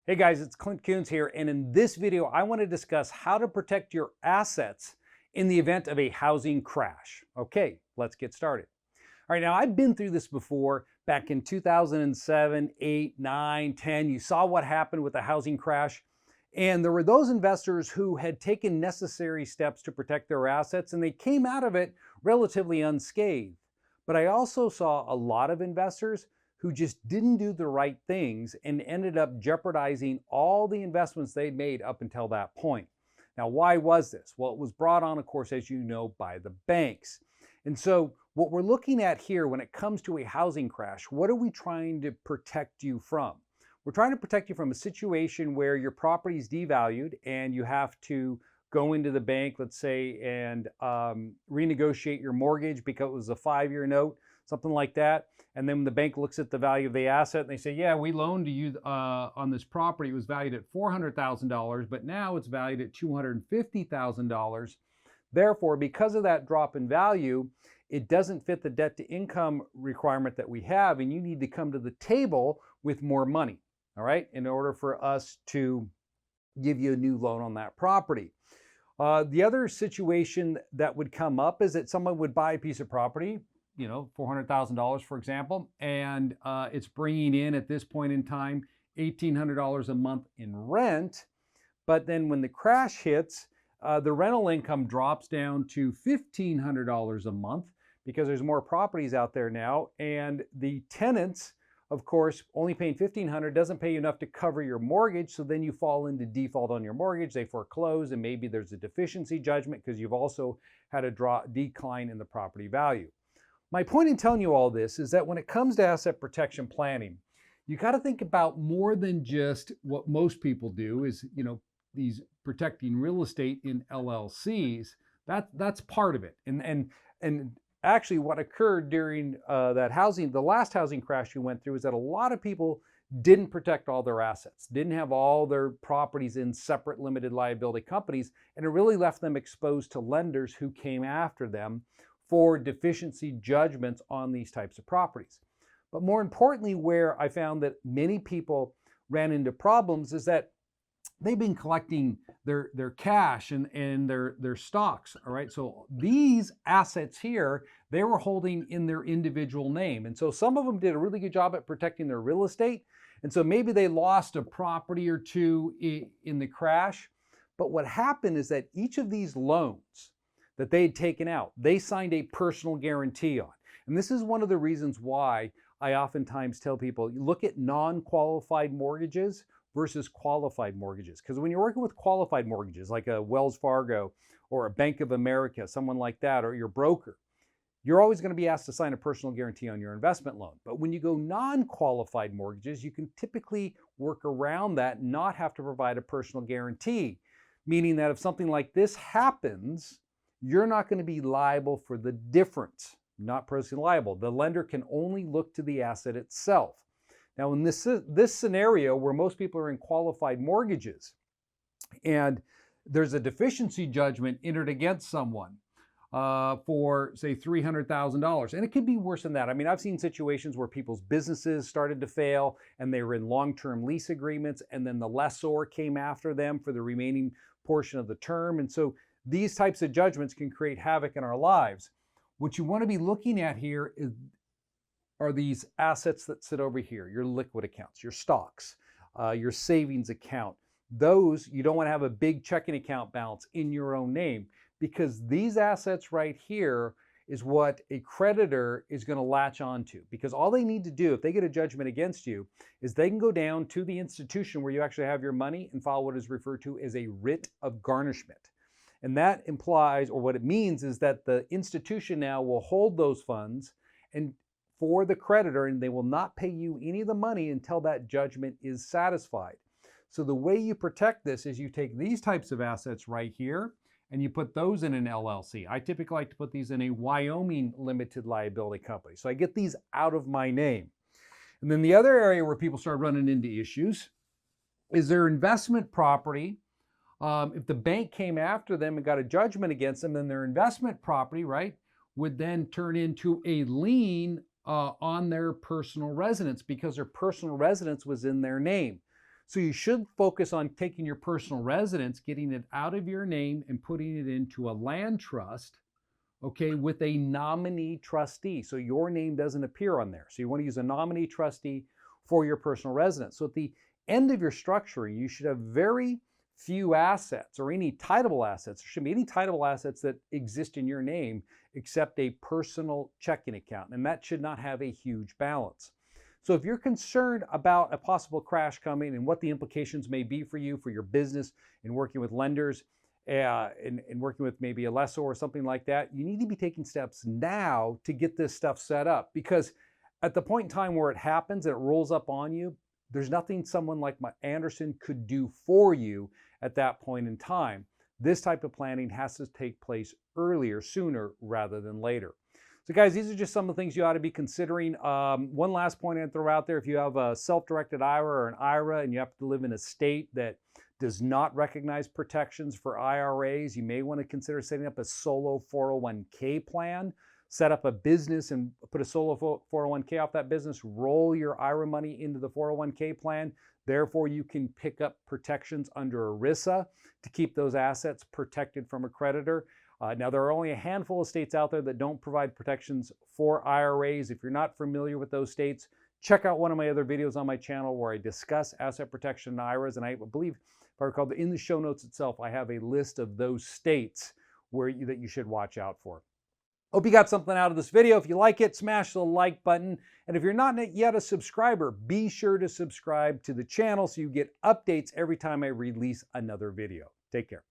Hey guys, it's Clint Coons here, and in this video, I want to discuss how to protect your assets in the event of a housing crash. Okay, let's get started. All right, now I've been through this before back in 2007, 8, 9, 10. You saw what happened with the housing crash, and there were those investors who had taken necessary steps to protect their assets, and they came out of it relatively unscathed. But I also saw a lot of investors who just didn't do the right things and ended up jeopardizing all the investments they'd made up until that point. Now, why was this? Well, it was brought on, of course, as you know, by the banks. And so what we're looking at here when it comes to a housing crash, what are we trying to protect you from? We're trying to protect you from a situation where your property is devalued and you have to go into the bank, let's say, and renegotiate your mortgage because it was a 5-year note, something like that. And then the bank looks at the value of the asset and they say, yeah, we loaned to you on this property. It was valued at $400,000, but now it's valued at $250,000. Therefore, because of that drop in value, it doesn't fit the debt to income requirement that we have, and you need to come to the table with more money, all right, in order for us to give you a new loan on that property. The other situation that would come up is that someone would buy a piece of property, $400,000, for example, and it's bringing in at this point in time $1,800 a month in rent. But then when the crash hits, the rental income drops down to $1,500 a month because there's more properties out there now, and the tenants, of course, only paying $1,500 doesn't pay you enough to cover your mortgage, so then you fall into default on your mortgage. They foreclose, and maybe there's a deficiency judgment because you've also had a decline in the property value. My point in telling you all this is that when it comes to asset protection planning, you got to think about more than just what most people do is, these protecting real estate in LLCs. That's part of it. And actually what occurred during the last housing crash you went through is that a lot of people didn't protect all their assets, didn't have all their properties in separate limited liability companies, and it really left them exposed to lenders who came after them for deficiency judgments on these types of properties. But more importantly, where I found that many people ran into problems is that they've been collecting their cash and their stocks, all right? So these assets here, they were holding in their individual name. And so some of them did a really good job at protecting their real estate. And so maybe they lost a property or two in the crash. But what happened is that each of these loans that they had taken out, they signed a personal guarantee on. And this is one of the reasons why I oftentimes tell people, you look at non-qualified mortgages versus qualified mortgages. Because when you're working with qualified mortgages, like a Wells Fargo or a Bank of America, someone like that, or your broker, you're always going to be asked to sign a personal guarantee on your investment loan. But when you go non-qualified mortgages, you can typically work around that and not have to provide a personal guarantee, meaning that if something like this happens, you're not going to be liable for the difference, not personally liable. The lender can only look to the asset itself. Now, in this scenario where most people are in qualified mortgages and there's a deficiency judgment entered against someone for, say, $300,000, and it could be worse than that. I mean, I've seen situations where people's businesses started to fail and they were in long-term lease agreements, and then the lessor came after them for the remaining portion of the term. And so these types of judgments can create havoc in our lives. What you want to be looking at here are these assets that sit over here, your liquid accounts, your stocks, your savings account. Those, you don't want to have a big checking account balance in your own name, because these assets right here is what a creditor is going to latch onto. Because all they need to do, if they get a judgment against you, is they can go down to the institution where you actually have your money and file what is referred to as a writ of garnishment. And that implies, or what it means, is that the institution now will hold those funds and for the creditor, and they will not pay you any of the money until that judgment is satisfied. So the way you protect this is you take these types of assets right here and you put those in an LLC. I typically like to put these in a Wyoming limited liability company. So I get these out of my name. And then the other area where people start running into issues is their investment property. If the bank came after them and got a judgment against them, then their investment property, right, would then turn into a lien on their personal residence because their personal residence was in their name. So you should focus on taking your personal residence, getting it out of your name and putting it into a land trust, okay, with a nominee trustee. So your name doesn't appear on there. So you want to use a nominee trustee for your personal residence. So at the end of your structuring, you should have very few assets or any titleable assets. There shouldn't be any titleable assets that exist in your name except a personal checking account. And that should not have a huge balance. So if you're concerned about a possible crash coming and what the implications may be for you, for your business, in working with lenders, and working with maybe a lessor or something like that, you need to be taking steps now to get this stuff set up. Because at the point in time where it happens and it rolls up on you, there's nothing someone like Anderson could do for you at that point in time. This type of planning has to take place earlier, sooner rather than later. So guys, these are just some of the things you ought to be considering. One last point I'd throw out there: if you have a self-directed IRA or an IRA and you have to live in a state that does not recognize protections for IRAs, you may want to consider setting up a solo 401k plan. Set up a business and put a solo 401k off that business, roll your IRA money into the 401k plan. Therefore, you can pick up protections under ERISA to keep those assets protected from a creditor. Now, there are only a handful of states out there that don't provide protections for IRAs. If you're not familiar with those states, check out one of my other videos on my channel where I discuss asset protection and IRAs. And I believe, if I recall, in the show notes itself, I have a list of those states that you should watch out for. Hope you got something out of this video. If you like it, smash the like button. And if you're not yet a subscriber, be sure to subscribe to the channel so you get updates every time I release another video. Take care.